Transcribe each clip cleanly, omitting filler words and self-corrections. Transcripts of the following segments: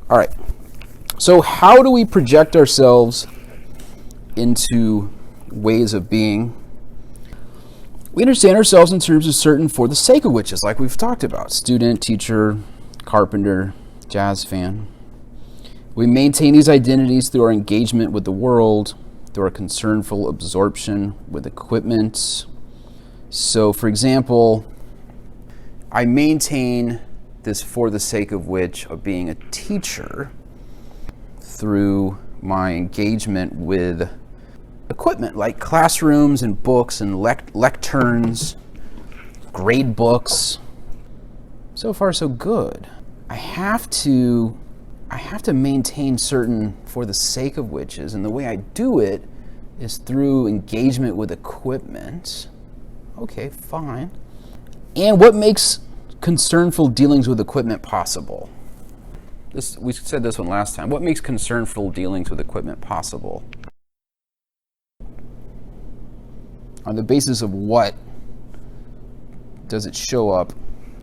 All right. So how do we project ourselves into ways of being? We understand ourselves in terms of certain for the sake of whiches, like we've talked about. Student, teacher, carpenter, jazz fan. We maintain these identities through our engagement with the world, through our concernful absorption with equipment. So, for example, I maintain this for the sake of which of being a teacher through my engagement with equipment like classrooms and books and lecterns, grade books. So far, so good. I have to maintain certain for the sake of whiches, and the way I do it is through engagement with equipment. Okay, fine. And what makes concernful dealings with equipment possible? We said this one last time. What makes concernful dealings with equipment possible? On the basis of what does it show up?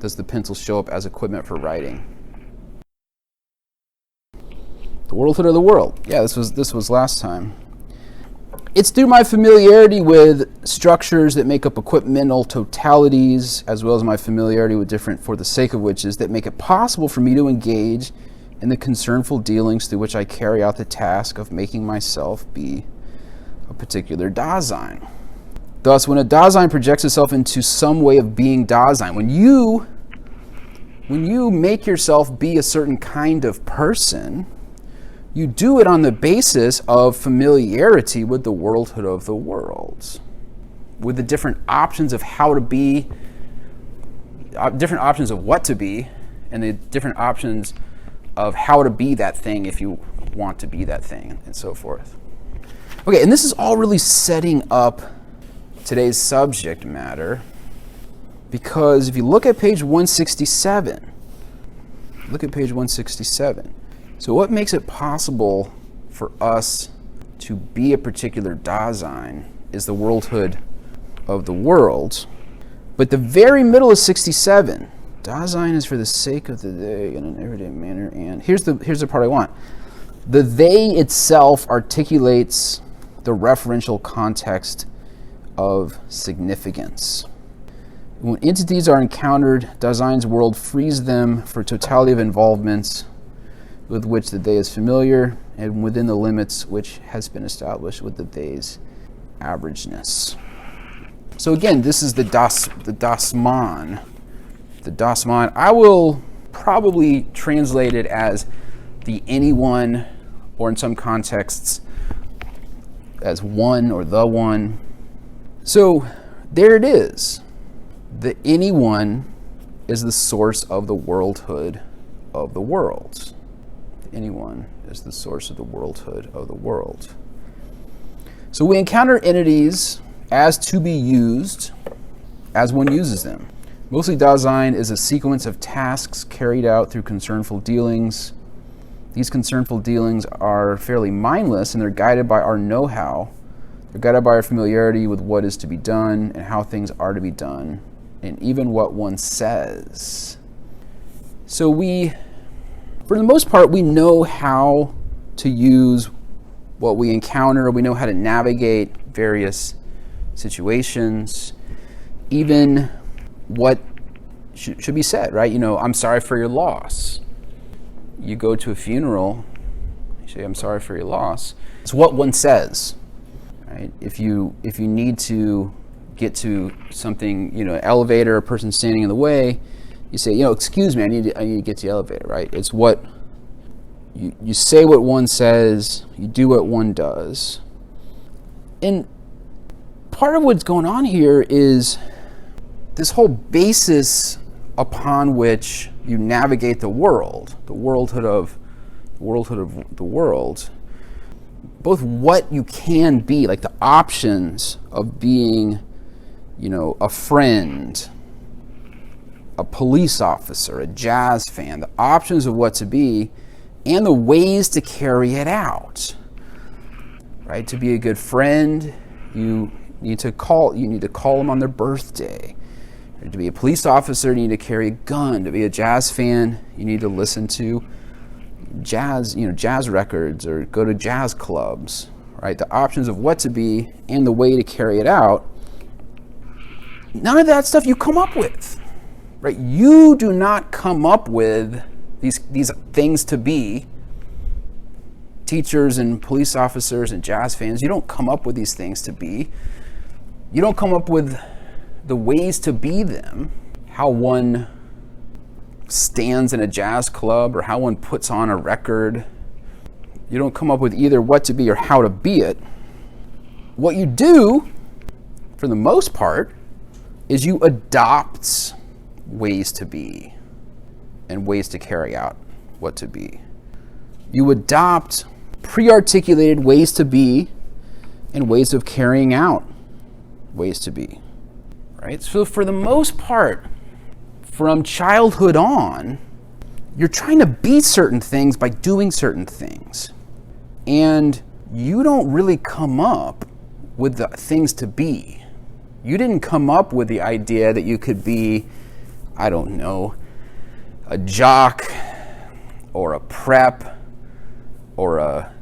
Does the pencil show up as equipment for writing? The worldhood of the world. Yeah, this was last time. It's through my familiarity with structures that make up equipmental totalities, as well as my familiarity with different for the sake of whiches, that make it possible for me to engage in the concernful dealings through which I carry out the task of making myself be a particular Dasein. Thus, when a Dasein projects itself into some way of being Dasein, when you make yourself be a certain kind of person, you do it on the basis of familiarity with the worldhood of the world, with the different options of how to be, different options of what to be, and the different options of how to be that thing if you want to be that thing, and so forth. Okay, and this is all really setting up today's subject matter, because if you look at page 167, so what makes it possible for us to be a particular Dasein is the worldhood of the world. But the very middle of 67, Dasein is for the sake of the they in an everyday manner, and here's the part I want. The they itself articulates the referential context of significance. When entities are encountered, Dasein's world frees them for totality of involvements with which the they is familiar, and within the limits which has been established with the they's averageness. So again, this is the Dasman. The Dasman. I will probably translate it as the anyone, or in some contexts, as one or the one. So there it is. The anyone is the source of the worldhood of the world. Anyone is the source of the worldhood of the world. So we encounter entities as to be used as one uses them. Mostly Dasein is a sequence of tasks carried out through concernful dealings. These concernful dealings are fairly mindless, and they're guided by our know-how. They're guided by our familiarity with what is to be done and how things are to be done, and even what one says. So we, for the most part, we know how to use what we encounter. We know how to navigate various situations, even what should be said, right? You know, I'm sorry for your loss. You go to a funeral, you say, I'm sorry for your loss. It's what one says, right? If you need to get to something, you know, elevator, a person standing in the way, you say, you know, excuse me, I need to get to the elevator, right? It's what you say, what one says, you do what one does. And part of what's going on here is this whole basis upon which you navigate the world, the worldhood of the world, both what you can be, like the options of being, you know, a friend, a police officer, a jazz fan, the options of what to be, and the ways to carry it out. Right? To be a good friend, you need to call them on their birthday. To be a police officer, you need to carry a gun. To be a jazz fan, you need to listen to, jazz records or go to jazz clubs, right? The options of what to be and the way to carry it out. None of that stuff you come up with, right? You do not come up with these things to be. Teachers and police officers and jazz fans, you don't come up with these things to be. You don't come up with the ways to be them, how one stands in a jazz club or how one puts on a record. You don't come up with either what to be or how to be it. What you do, for the most part, is you adopt ways to be and ways to carry out what to be. You adopt pre-articulated ways to be and ways of carrying out ways to be, right? So for the most part, from childhood on, you're trying to be certain things by doing certain things. And you don't really come up with the things to be. You didn't come up with the idea that you could be, I don't know, a jock or a prep or a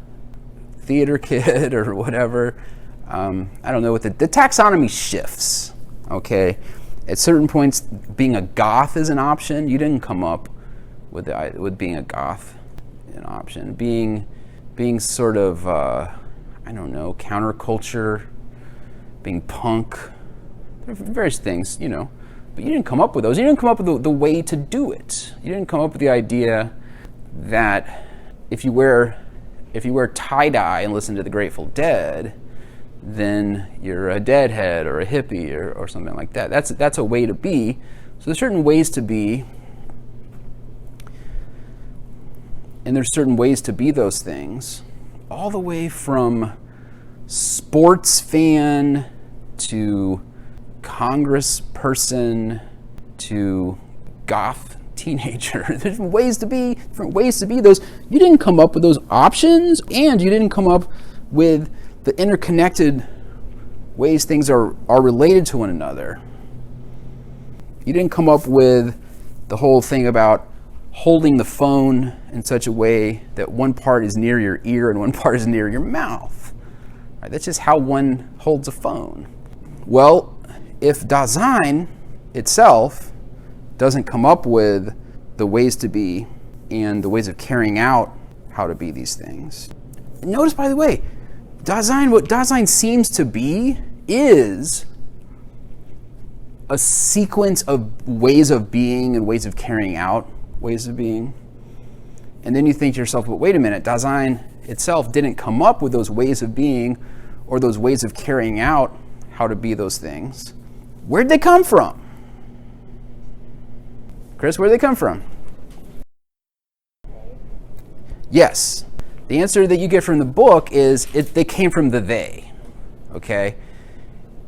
theater kid or whatever. I don't know what the taxonomy shifts, okay? At certain points, being a goth is an option. You didn't come up with being a goth an option. Being sort of, I don't know, counterculture, being punk, there are various things, but you didn't come up with those. You didn't come up with the way to do it. You didn't come up with the idea that if you wear tie-dye and listen to the Grateful Dead, then you're a deadhead or a hippie or something like that. That's a way to be. So there's certain ways to be, and there's certain ways to be those things, all the way from sports fan to Congress person to goth teenager. There's different ways to be those. You didn't come up with those options, and you didn't come up with the interconnected ways things are related to one another. You didn't come up with the whole thing about holding the phone in such a way that one part is near your ear and one part is near your mouth. Right? That's just how one holds a phone. Well, if Dasein itself doesn't come up with the ways to be and the ways of carrying out how to be these things. Notice, by the way, what Dasein seems to be is a sequence of ways of being and ways of carrying out ways of being. And then you think to yourself, but wait a minute, Dasein itself didn't come up with those ways of being or those ways of carrying out how to be those things. Where'd they come from? Chris, where'd they come from? Yes. The answer that you get from the book is they came from the they, okay?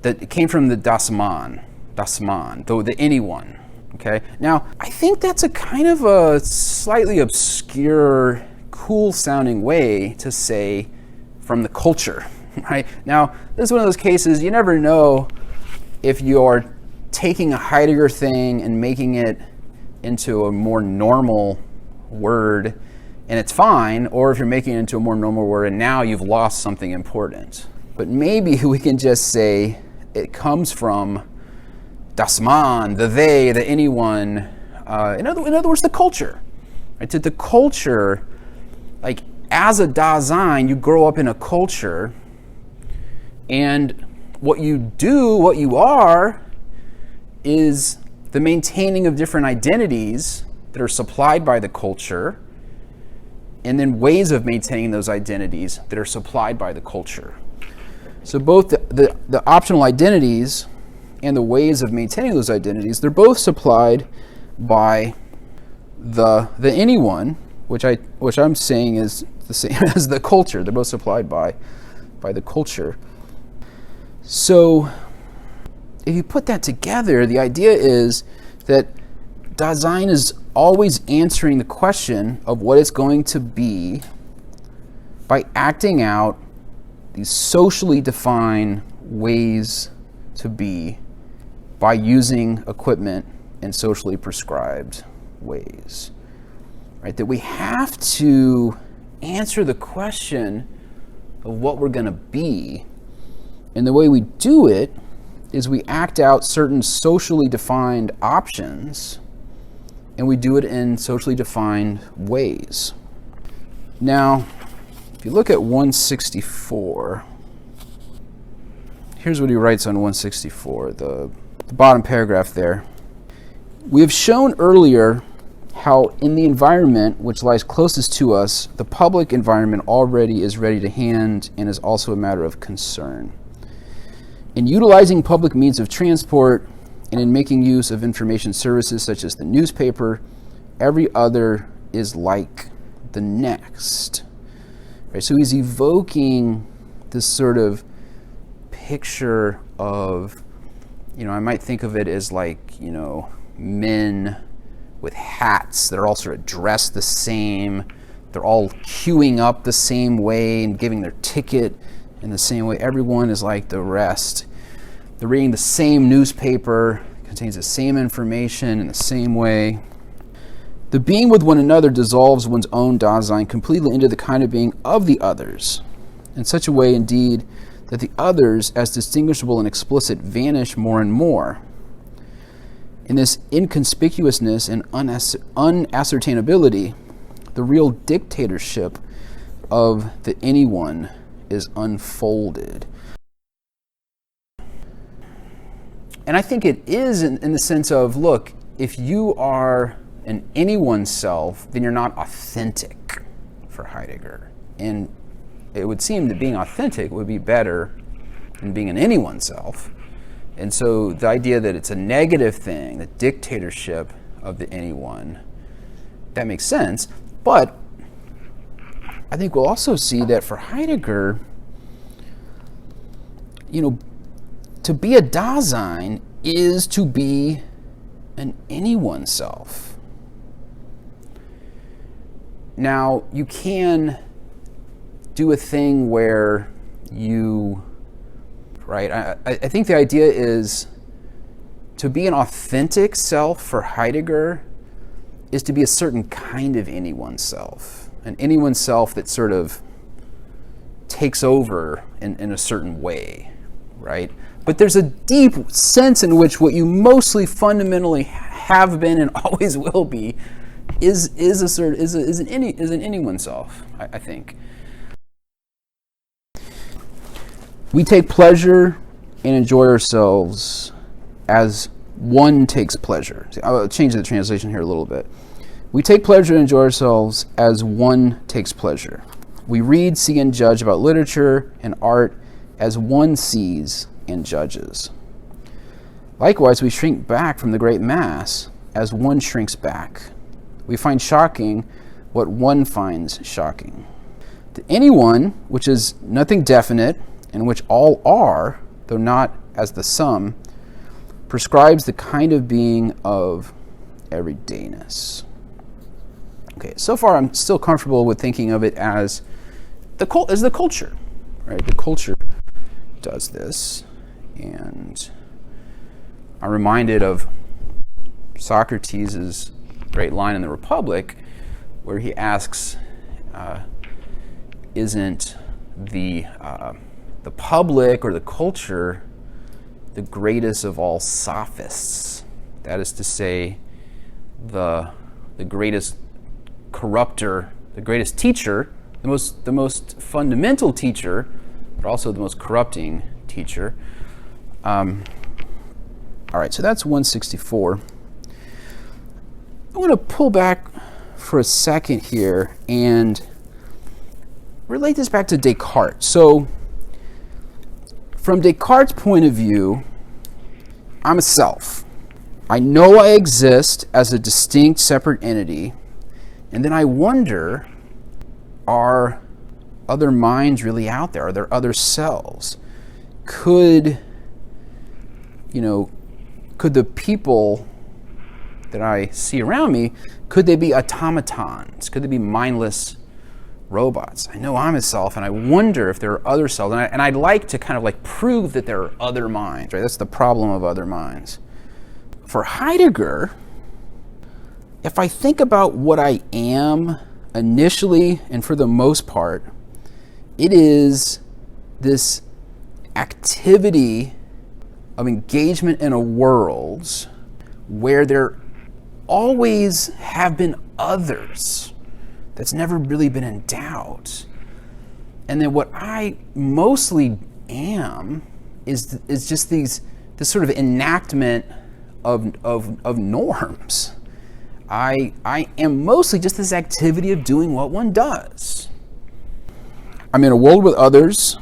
It came from the das Man, the anyone, okay? Now, I think that's a kind of a slightly obscure, cool-sounding way to say from the culture, right? Now, this is one of those cases you never know if you're taking a Heidegger thing and making it into a more normal word and it's fine, or if you're making it into a more normal word and now you've lost something important. But maybe we can just say it comes from das Man, the they, the anyone, in other words, the culture. Right? To the culture, like as a Dasein, you grow up in a culture, and what you do, what you are, is the maintaining of different identities that are supplied by the culture, and then ways of maintaining those identities that are supplied by the culture. So both the optional identities and the ways of maintaining those identities, they're both supplied by the anyone, which I'm saying is the same as the culture. They're both supplied by the culture. So if you put that together, the idea is that Dasein is always answering the question of what it's going to be by acting out these socially defined ways to be by using equipment in socially prescribed ways. right? That we have to answer the question of what we're going to be. And the way we do it is we act out certain socially defined options, and we do it in socially defined ways. Now, if you look at 164, here's what he writes on 164, the bottom paragraph there. We have shown earlier how in the environment which lies closest to us, the public environment already is ready to hand and is also a matter of concern. In utilizing public means of transport and in making use of information services such as the newspaper, every other is like the next. Right? So he's evoking this sort of picture of, I might think of it as like, men with hats that are all sort of dressed the same. They're all queuing up the same way and giving their ticket in the same way. Everyone is like the rest. They're reading the same newspaper, contains the same information in the same way. The being with one another dissolves one's own Dasein completely into the kind of being of the others, in such a way, indeed, that the others, as distinguishable and explicit, vanish more and more. In this inconspicuousness and unascertainability, the real dictatorship of the anyone is unfolded. And I think it is in the sense of, look, if you are an anyone self, then you're not authentic for Heidegger. And it would seem that being authentic would be better than being an anyone self. And so the idea that it's a negative thing, the dictatorship of the anyone, that makes sense. But I think we'll also see that for Heidegger, to be a Dasein is to be an anyone self. Now, you can do a thing where I think the idea is to be an authentic self for Heidegger is to be a certain kind of anyone self. An anyone self that sort of takes over in a certain way, right? But there's a deep sense in which what you mostly fundamentally have been and always will be is an anyone self, I think. We take pleasure and enjoy ourselves as one takes pleasure. I'll change the translation here a little bit. We take pleasure and enjoy ourselves as one takes pleasure. We read, see, and judge about literature and art as one sees and judges. Likewise, we shrink back from the great mass as one shrinks back. We find shocking what one finds shocking. To anyone, which is nothing definite, in which all are, though not as the sum, prescribes the kind of being of everydayness. Okay, so far I'm still comfortable with thinking of it as the culture, right? The culture does this, and I'm reminded of Socrates' great line in the Republic, where he asks, "Isn't the public or the culture the greatest of all sophists?" That is to say, the greatest corrupter, the greatest teacher, the most fundamental teacher, but also the most corrupting teacher. All right, so that's 164. I want to pull back for a second here and relate this back to Descartes. So, from Descartes' point of view, I'm a self. I know I exist as a distinct, separate entity, and then I wonder, are other minds really out there? Are there other selves? Could the people that I see around me, could they be automatons? Could they be mindless robots? I know I'm a self, and I wonder if there are other selves. And I'd like to kind of like prove that there are other minds, right? That's the problem of other minds. For Heidegger, if I think about what I am initially and for the most part, it is this activity of engagement in a world where there always have been others that's never really been in doubt. And then what I mostly am is just this sort of enactment of norms. I am mostly just this activity of doing what one does. I'm in a world with others.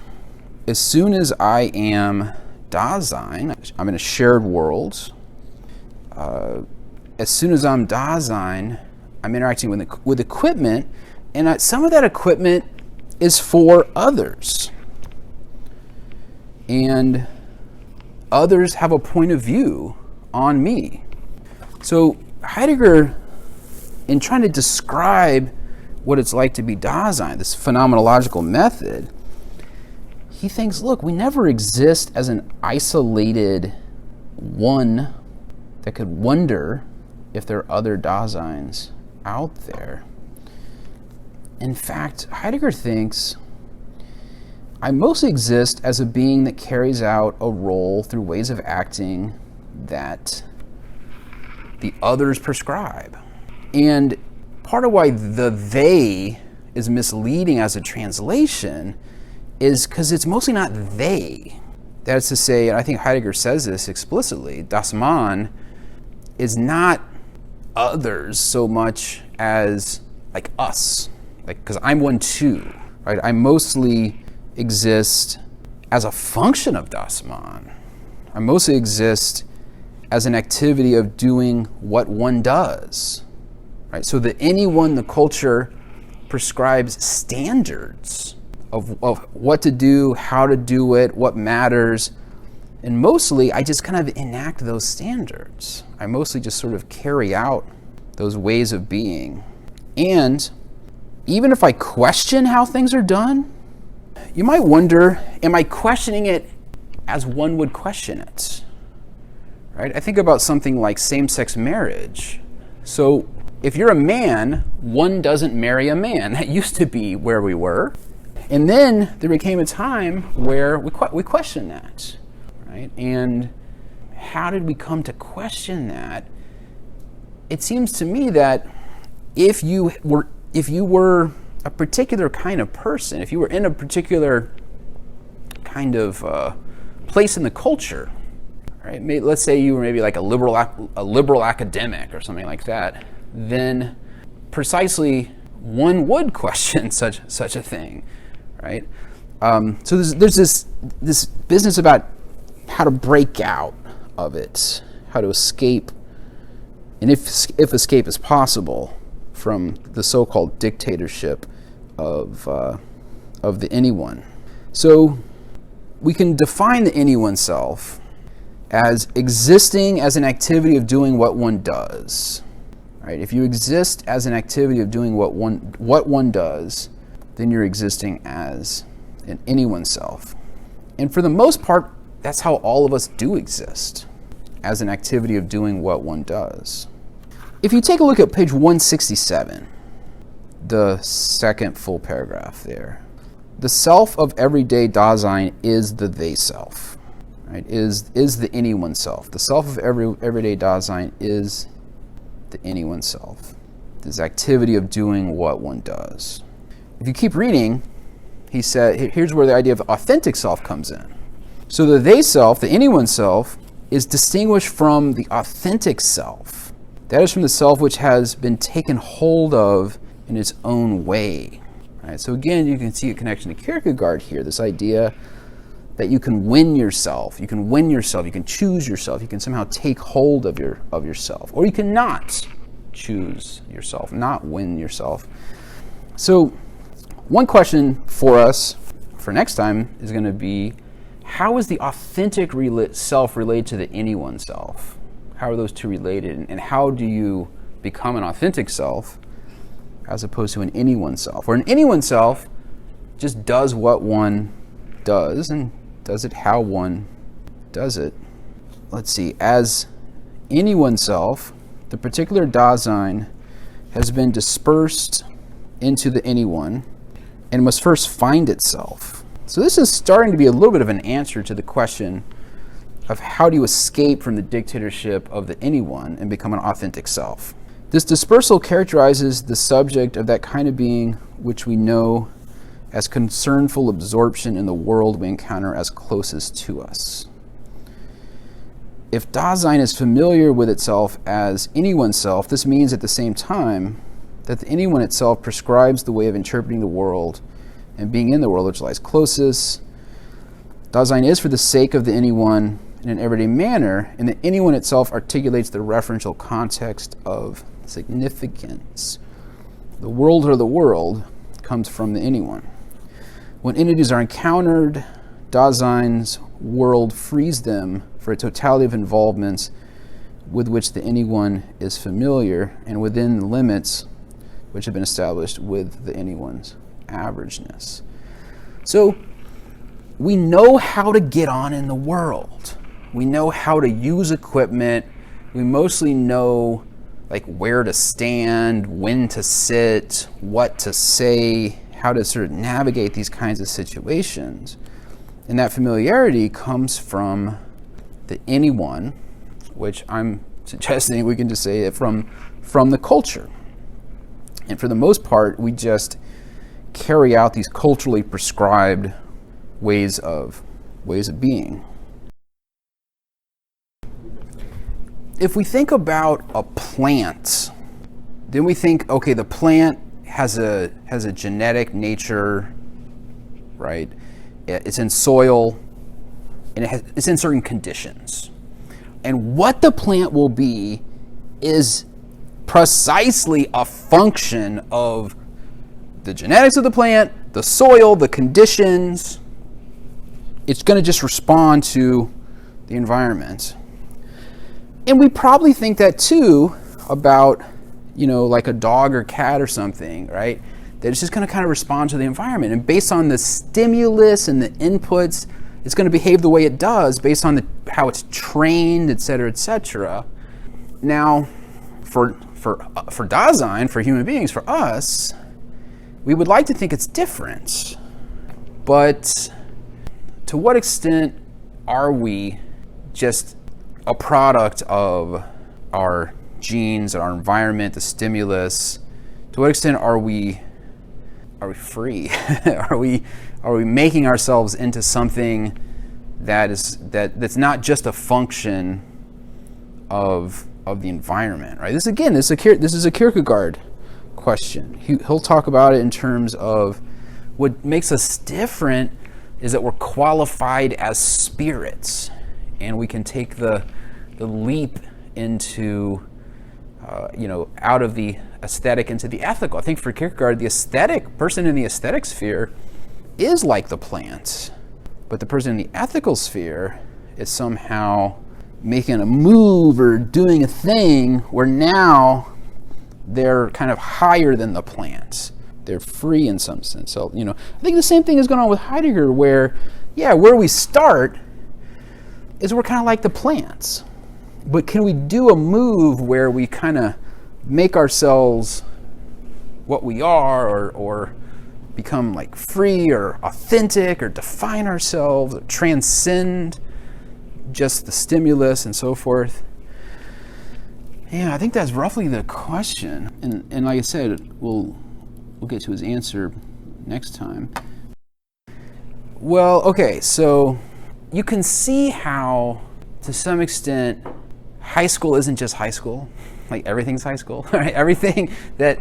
As soon as I am Dasein, I'm in a shared world. As soon as I'm Dasein, I'm interacting with equipment, and some of that equipment is for others. And others have a point of view on me. So Heidegger, in trying to describe what it's like to be Dasein, this phenomenological method, he thinks, look, we never exist as an isolated one that could wonder if there are other Daseins out there. In fact, Heidegger thinks I mostly exist as a being that carries out a role through ways of acting that the others prescribe. And part of why the they is misleading as a translation is because it's mostly not they. That is to say, and I think Heidegger says this explicitly, das Man is not others so much as like us, like because I'm one too, right? I mostly exist as a function of das Man. I mostly exist as an activity of doing what one does, right? So that anyone, the culture, prescribes standards of what to do, how to do it, what matters, and mostly I just kind of enact those standards. I mostly just sort of carry out those ways of being. And even if I question how things are done, you might wonder, am I questioning it as one would question it? Right? I think about something like same-sex marriage. So if you're a man, one doesn't marry a man. That used to be where we were. And then there became a time where we questioned that, right? And how did we come to question that? It seems to me that if you were a particular kind of person, if you were in a particular kind of place in the culture, right? Let's say you were maybe like a liberal academic or something like that, then precisely one would question such a thing, right? So there's this business about how to break out of it, how to escape, and if escape is possible from the so-called dictatorship of the anyone. So we can define the anyone self as existing as an activity of doing what one does. Right? If you exist as an activity of doing what one does, then you're existing as an anyone self. And for the most part, that's how all of us do exist, as an activity of doing what one does. If you take a look at page 167, the second full paragraph there, the self of everyday Dasein is the they self, right? Is the anyone self. The self of everyday Dasein is the anyone self. This activity of doing what one does. If you keep reading, he said, here's where the idea of authentic self comes in. So the they self, the anyone self, is distinguished from the authentic self. That is from the self which has been taken hold of in its own way. Right? So again, you can see a connection to Kierkegaard here, this idea that you can win yourself, you can choose yourself, you can somehow take hold of yourself, or you can not choose yourself, not win yourself. So one question for us for next time is going to be, how is the authentic self related to the anyone self? How are those two related? And how do you become an authentic self as opposed to an anyone self? Or an anyone self just does what one does and does it how one does it. Let's see, as anyone self, the particular Dasein has been dispersed into the anyone and must first find itself. So this is starting to be a little bit of an answer to the question of how do you escape from the dictatorship of the anyone and become an authentic self. This dispersal characterizes the subject of that kind of being which we know as concernful absorption in the world we encounter as closest to us. If Dasein is familiar with itself as anyone's self, this means at the same time that the anyone itself prescribes the way of interpreting the world and being in the world which lies closest. Dasein is for the sake of the anyone in an everyday manner, and the anyone itself articulates the referential context of significance. The world or the world comes from the anyone. When entities are encountered, Dasein's world frees them for a totality of involvements with which the anyone is familiar and within the limits which have been established with the anyone's averageness. So we know how to get on in the world. We know how to use equipment. We mostly know like where to stand, when to sit, what to say, how to sort of navigate these kinds of situations. And that familiarity comes from the anyone, which I'm suggesting we can just say it from the culture. And for the most part, we just carry out these culturally prescribed ways of being. If we think about a plant, then we think, okay, the plant has a genetic nature, right? It's in soil, and it's in certain conditions. And what the plant will be is precisely a function of the genetics of the plant, the soil, the conditions. It's going to just respond to the environment. And we probably think that too about, like a dog or cat or something, right? That it's just going to kind of respond to the environment. And based on the stimulus and the inputs, it's going to behave the way it does based on how it's trained, et cetera, et cetera. Now, for Dasein, for human beings, for us, we would like to think it's different. But to what extent are we just a product of our genes, our environment, the stimulus? To what extent are we free? are we making ourselves into something that's not just a function of the environment, right? This is a Kierkegaard question. He'll talk about it in terms of what makes us different is that we're qualified as spirits, and we can take the leap into out of the aesthetic into the ethical. I think for Kierkegaard, the aesthetic person in the aesthetic sphere is like the plant, but the person in the ethical sphere is somehow making a move or doing a thing where now they're kind of higher than the plants. They're free in some sense. So, I think the same thing is going on with Heidegger, where we start is we're kind of like the plants. But can we do a move where we kind of make ourselves what we are, or become like free or authentic, or define ourselves, or transcend just the stimulus and so forth? Yeah, I think that's roughly the question. And like I said, we'll get to his answer next time. Well, okay, so you can see how, to some extent, high school isn't just high school. Like everything's high school, right? Everything that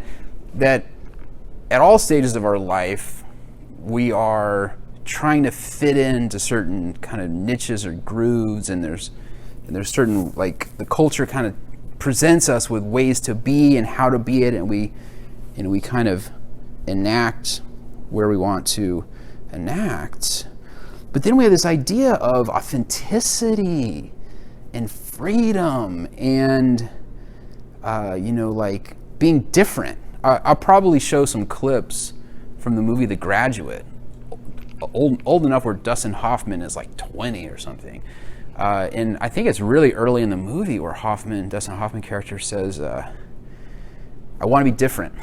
at all stages of our life, we are trying to fit into certain kind of niches or grooves, and there's certain, like, the culture kind of presents us with ways to be and how to be it, and we kind of enact where we want to enact. But then we have this idea of authenticity and freedom and like being different. I'll probably show some clips from the movie The Graduate, old enough where Dustin Hoffman is like 20 or something. And I think it's really early in the movie where Dustin Hoffman character says, I want to be different.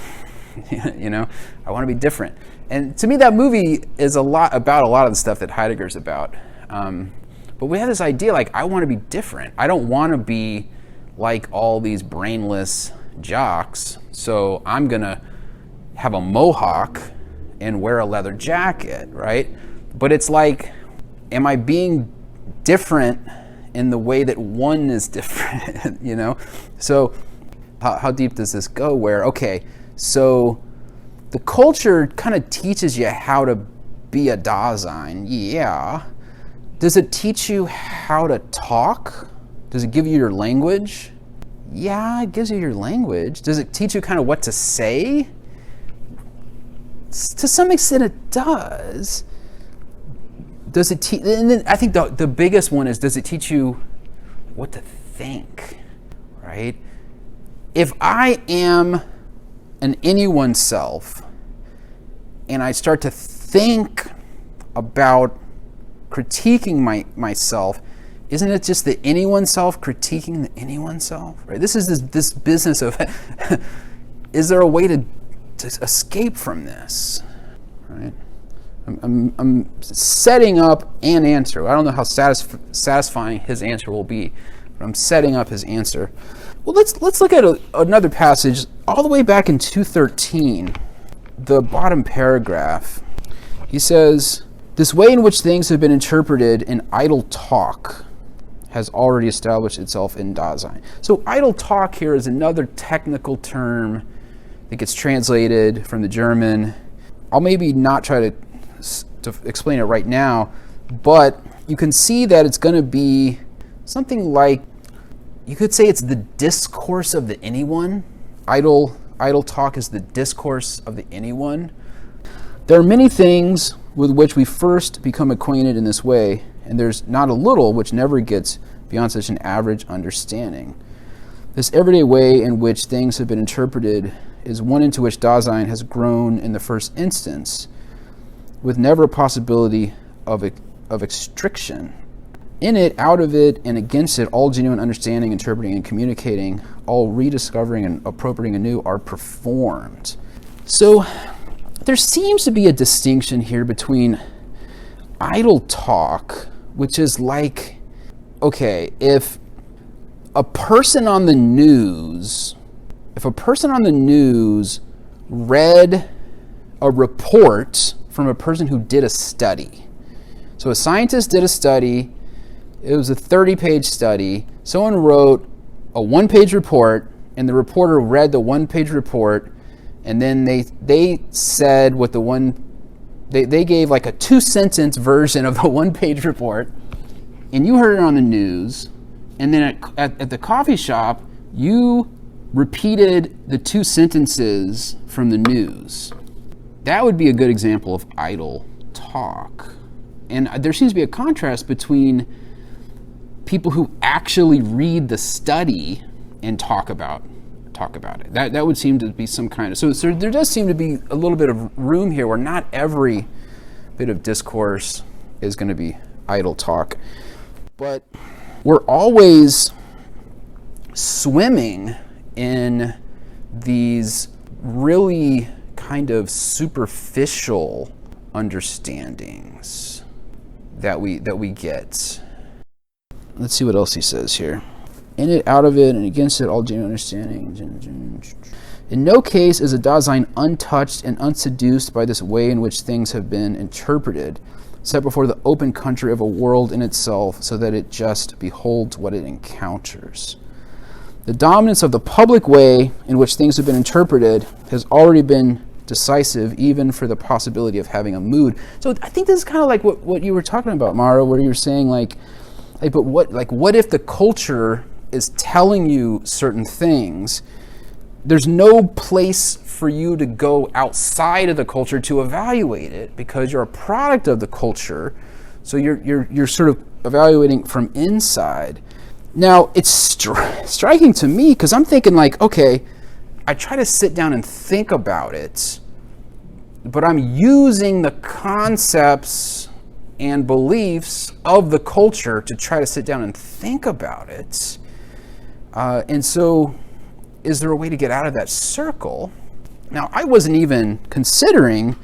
I want to be different. And to me, that movie is about a lot of the stuff that Heidegger's about. But we have this idea, like, I want to be different. I don't want to be like all these brainless jocks, so I'm going to have a mohawk and wear a leather jacket, right? But it's like, am I being different in the way that one is different, So how deep does this go where, okay, so the culture kind of teaches you how to be a Dasein, yeah. Does it teach you how to talk? Does it give you your language? Yeah, it gives you your language. Does it teach you kind of what to say? To some extent it does. Does it teach, and then I think the biggest one is, does it teach you what to think, right? If I am an anyone self and I start to think about critiquing myself, isn't it just the anyone self critiquing the anyone self, right? This is this business of, is there a way to escape from this, right? I'm setting up an answer. I don't know how satisfying his answer will be, but I'm setting up his answer. Well, let's look at another passage all the way back in 213, the bottom paragraph. He says, "This way in which things have been interpreted in idle talk has already established itself in Dasein." So idle talk here is another technical term that gets translated from the German. I'll maybe not try to explain it right now, but you can see that it's going to be something like, you could say it's the discourse of the anyone. Idle talk is the discourse of the anyone. There are many things with which we first become acquainted in this way, and there's not a little which never gets beyond such an average understanding. This everyday way in which things have been interpreted is one into which Dasein has grown in the first instance, with never a possibility of extriction. In it, out of it, and against it, all genuine understanding, interpreting, and communicating, all rediscovering and appropriating anew are performed. So there seems to be a distinction here between idle talk, which is like, okay, if a person on the news read a report from a person who did a study. So a scientist did a study. It was a 30-page study. Someone wrote a one-page report, and the reporter read the one-page report, and then they said what they gave like a 2-sentence version of the one-page report, and you heard it on the news, and then at the coffee shop, you repeated the 2 sentences from the news. That would be a good example of idle talk. And there seems to be a contrast between people who actually read the study and talk about it. That would seem to be some kind of... So there does seem to be a little bit of room here where not every bit of discourse is going to be idle talk. But we're always swimming in these really kind of superficial understandings that we get. Let's see what else he says here. In it, out of it, and against it, all genuine understanding. In no case is a Dasein untouched and unseduced by this way in which things have been interpreted, set before the open country of a world in itself, so that it just beholds what it encounters. The dominance of the public way in which things have been interpreted has already been decisive, even for the possibility of having a mood. So I think this is kind of like what you were talking about, Mara, where you were saying but what if the culture is telling you certain things? There's no place for you to go outside of the culture to evaluate it because you're a product of the culture. So you're sort of evaluating from inside. Now it's striking to me because I'm thinking like, okay, I try to sit down and think about it, but I'm using the concepts and beliefs of the culture to try to sit down and think about it. And so, is there a way to get out of that circle? Now, I wasn't even considering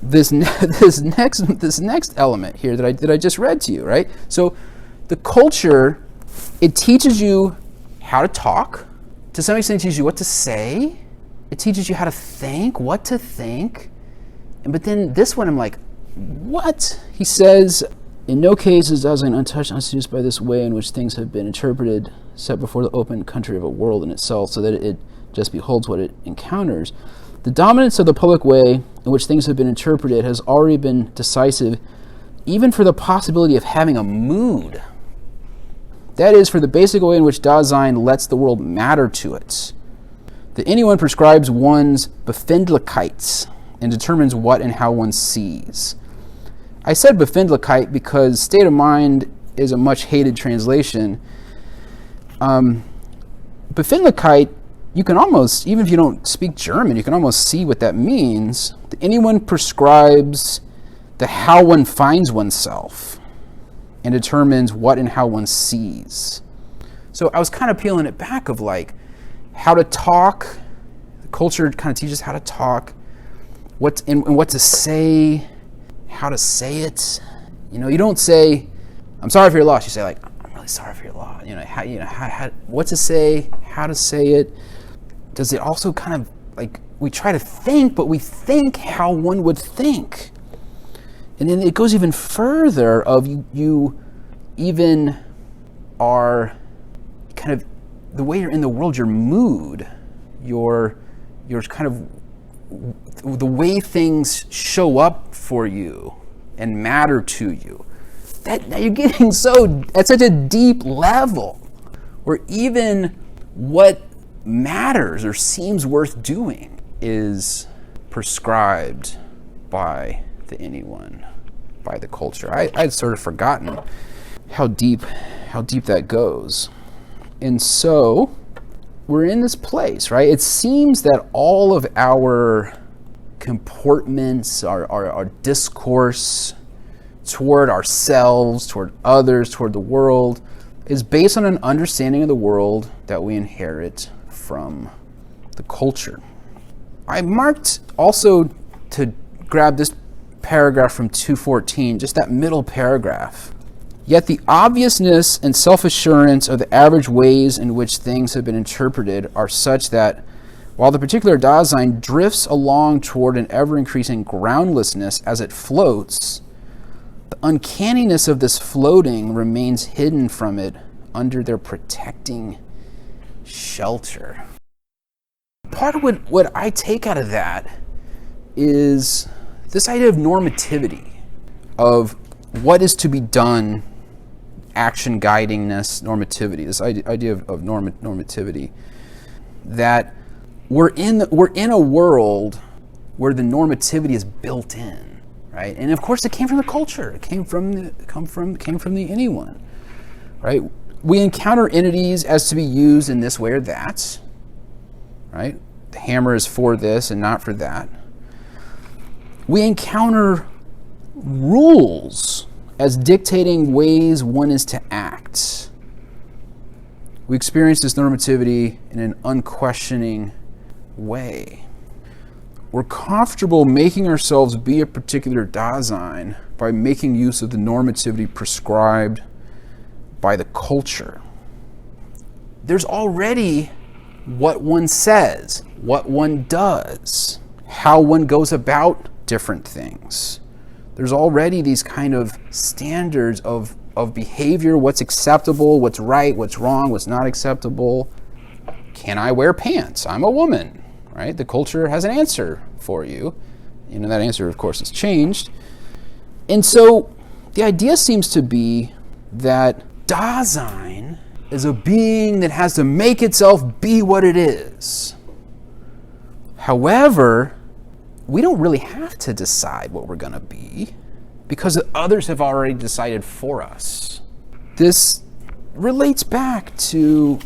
this next element here that I just read to you, right? So, the culture, it teaches you how to talk. To some extent, it teaches you what to say. It teaches you how to think, what to think. But then this one, I'm like, what? He says, in no case is Dasein untouched, unseduced by this way in which things have been interpreted, set before the open country of a world in itself, so that it just beholds what it encounters. The dominance of the public way in which things have been interpreted has already been decisive, even for the possibility of having a mood. That is, for the basic way in which Dasein lets the world matter to it. The anyone prescribes one's Befindlichkeits and determines what and how one sees. I said Befindlichkeit because state of mind is a much hated translation. Befindlichkeit, you can almost, even if you don't speak German, you can almost see what that means. Anyone prescribes the how one finds oneself and determines what and how one sees. So I was kind of peeling it back of like how to talk. The culture kind of teaches how to talk, what to say, how to say it. You know, you don't say, "I'm sorry for your loss." You say like, "I'm really sorry for your loss." How, what to say, how to say it. Does it also kind of like we try to think, but we think how one would think. And then it goes even further of you even are kind of the way you're in the world, your mood, your kind of the way things show up for you and matter to you. That now you're getting at such a deep level where even what matters or seems worth doing is prescribed by the anyone, by the culture. I'd sort of forgotten how deep that goes. And so we're in this place, right? It seems that all of our comportments, our discourse toward ourselves, toward others, toward the world, is based on an understanding of the world that we inherit from the culture. I marked also to grab this paragraph from 214, just that middle paragraph. Yet the obviousness and self-assurance of the average ways in which things have been interpreted are such that while the particular Dasein drifts along toward an ever-increasing groundlessness as it floats, the uncanniness of this floating remains hidden from it under their protecting shelter. Part of what I take out of that is this idea of normativity, of what is to be done, action guidingness, normativity, this idea of normativity, that we're in a world where the normativity is built in, right? And of course it came from the culture, it came from the anyone, right? We encounter entities as to be used in this way or that, right? The hammer is for this and not for that. We encounter rules as dictating ways one is to act. We experience this normativity in an unquestioning way. We're comfortable making ourselves be a particular Dasein by making use of the normativity prescribed by the culture. There's already what one says, what one does, how one goes about different things. There's already these kind of standards of behavior, what's acceptable, what's right, what's wrong, what's not acceptable. Can I wear pants? I'm a woman, right? The culture has an answer for you. You know, that answer, of course, has changed. And so the idea seems to be that Dasein is a being that has to make itself be what it is. However, we don't really have to decide what we're going to be because others have already decided for us. This relates back to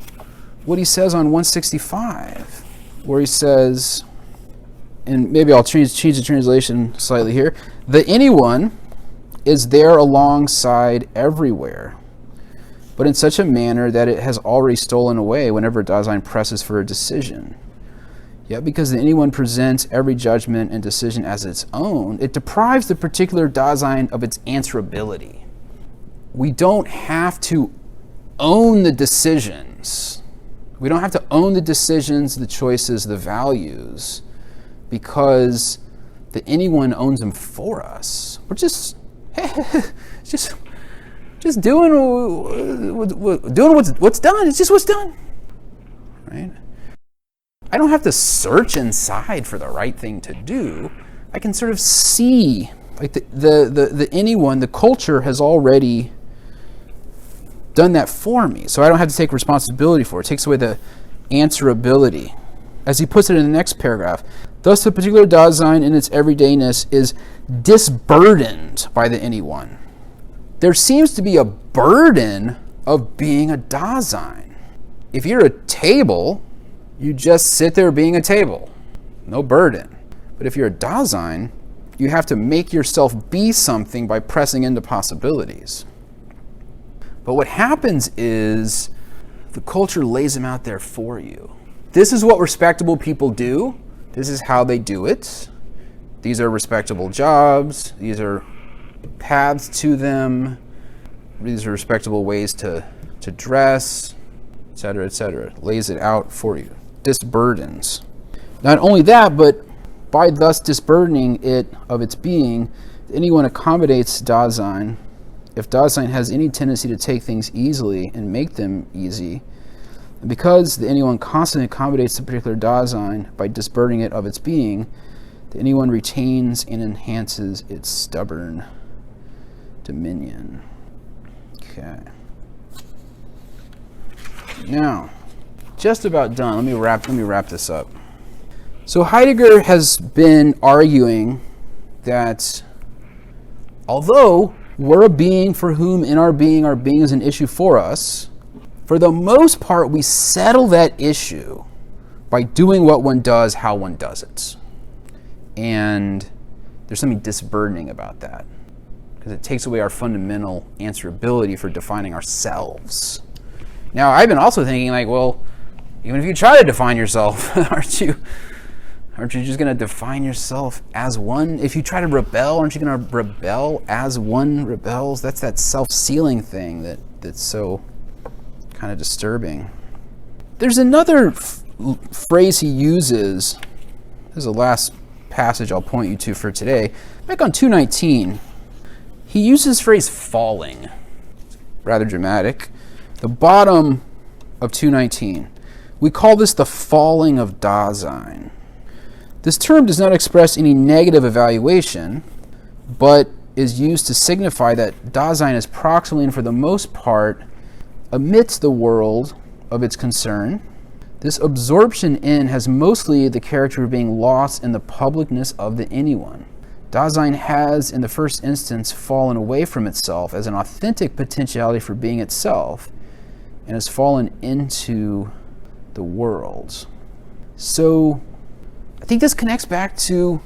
what he says on 165, where he says, and maybe I'll change the translation slightly here, the anyone is there alongside everywhere, but in such a manner that it has already stolen away whenever Dasein presses for a decision. Yet because the anyone presents every judgment and decision as its own, it deprives the particular Dasein of its answerability. We don't have to own the decisions. We don't have to own the decisions, the choices, the values, because the anyone owns them for us. We're just doing what's done. It's just what's done, right? I don't have to search inside for the right thing to do. I can sort of see, like the anyone, the culture has already done that for me. So I don't have to take responsibility for it. It takes away the answerability. As he puts it in the next paragraph, thus the particular Dasein in its everydayness is disburdened by the anyone. There seems to be a burden of being a Dasein. If you're a table, you just sit there being a table. No burden. But if you're a Dasein, you have to make yourself be something by pressing into possibilities. But what happens is the culture lays them out there for you. This is what respectable people do. This is how they do it. These are respectable jobs. These are paths to them. These are respectable ways to dress, etc., etc. Lays it out for you. Disburdens. Not only that, but by thus disburdening it of its being, anyone accommodates Dasein. If Dasein has any tendency to take things easily and make them easy, and because the anyone constantly accommodates the particular Dasein by disburdening it of its being, the anyone retains and enhances its stubborn dominion. Okay. Now, just about done. Let me wrap this up. So Heidegger has been arguing that although we're a being for whom in our being is an issue for us, for the most part we settle that issue by doing what one does, how one does it. And there's something disburdening about that, because it takes away our fundamental answerability for defining ourselves. Now, I've been also thinking, like, well, even if you try to define yourself, aren't you just going to define yourself as one? If you try to rebel, aren't you going to rebel as one rebels? That's that self-sealing thing that's so kind of disturbing. There's another phrase he uses. This is the last passage I'll point you to for today. Back on 219, he uses this phrase falling. It's rather dramatic. The bottom of 219. We call this the falling of Dasein. This term does not express any negative evaluation, but is used to signify that Dasein is proximately and for the most part amidst the world of its concern. This absorption in has mostly the character of being lost in the publicness of the anyone. Dasein has, in the first instance, fallen away from itself as an authentic potentiality for being itself, and has fallen into the world. So I think this connects back to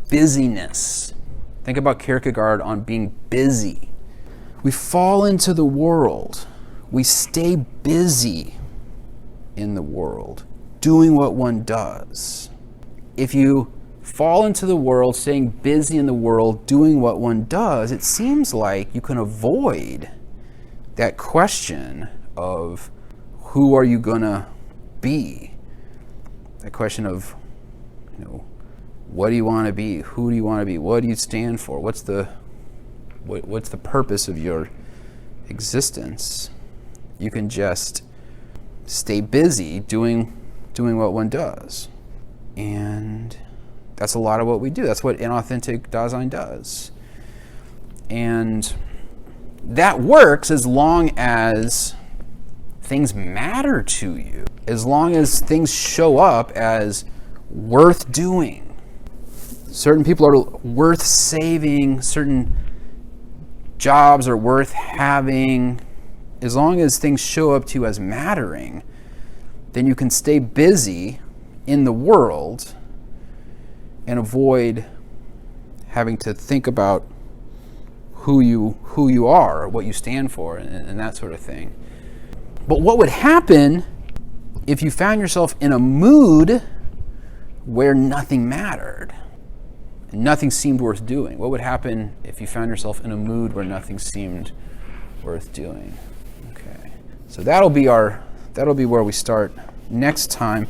busyness. Think about Kierkegaard on being busy. We fall into the world. We stay busy in the world, doing what one does. If you fall into the world, staying busy in the world, doing what one does, it seems like you can avoid that question of who are you gonna be? That question of, what do you want to be? Who do you want to be? What do you stand for? What's the purpose of your existence? You can just stay busy doing what one does. And that's a lot of what we do. That's what inauthentic Dasein does. And that works as long as things matter to you, as long as things show up as worth doing. Certain people are worth saving, certain jobs are worth having. As long as things show up to you as mattering, then you can stay busy in the world and avoid having to think about who you are, or what you stand for, and that sort of thing. But what would happen if you found yourself in a mood where nothing mattered, and nothing seemed worth doing? What would happen if you found yourself in a mood where nothing seemed worth doing? Okay, so that'll be where we start next time.